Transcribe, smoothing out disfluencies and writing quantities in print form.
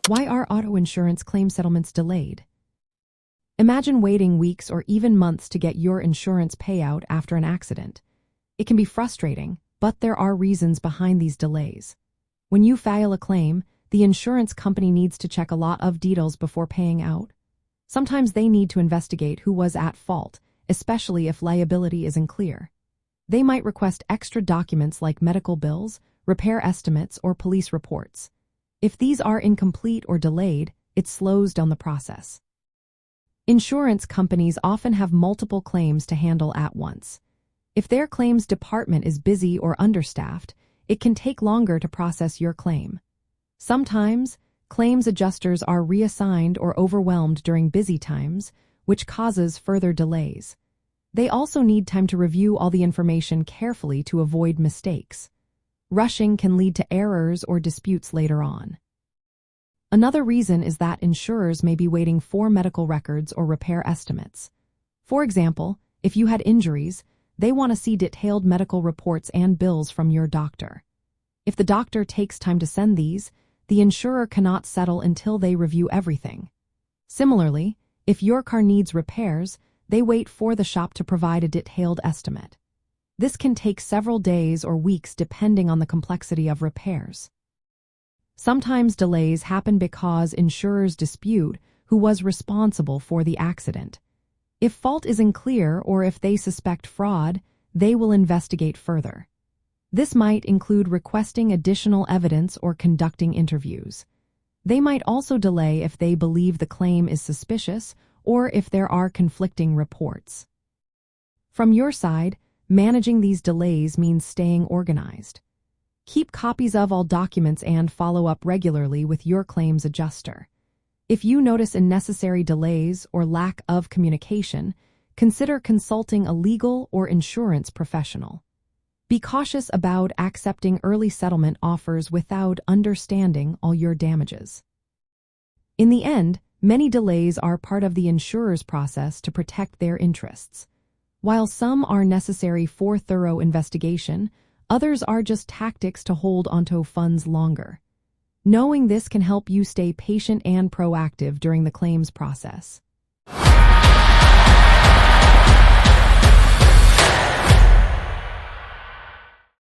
Why are auto insurance claim settlements delayed? Imagine waiting weeks or even months to get your insurance payout after an accident. It can be frustrating, but there are reasons behind these delays. When you file a claim, the insurance company needs to check a lot of details before paying out. Sometimes they need to investigate who was at fault, especially if liability isn't clear. They might request extra documents like medical bills, repair estimates, or police reports. If these are incomplete or delayed, it slows down the process. Insurance companies often have multiple claims to handle at once. If their claims department is busy or understaffed, it can take longer to process your claim. Sometimes, claims adjusters are reassigned or overwhelmed during busy times, which causes further delays. They also need time to review all the information carefully to avoid mistakes. Rushing can lead to errors or disputes later on. Another reason is that insurers may be waiting for medical records or repair estimates. For example, if you had injuries, they want to see detailed medical reports and bills from your doctor. If the doctor takes time to send these, the insurer cannot settle until they review everything. Similarly, if your car needs repairs, they wait for the shop to provide a detailed estimate. This can take several days or weeks depending on the complexity of repairs. Sometimes delays happen because insurers dispute who was responsible for the accident. If fault isn't clear or if they suspect fraud, they will investigate further. This might include requesting additional evidence or conducting interviews. They might also delay if they believe the claim is suspicious or if there are conflicting reports. From your side, managing these delays means staying organized. Keep copies of all documents and follow up regularly with your claims adjuster. If you notice unnecessary delays or lack of communication, consider consulting a legal or insurance professional. Be cautious about accepting early settlement offers without understanding all your damages. In the end, many delays are part of the insurer's process to protect their interests. While some are necessary for thorough investigation, others are just tactics to hold onto funds longer. Knowing this can help you stay patient and proactive during the claims process.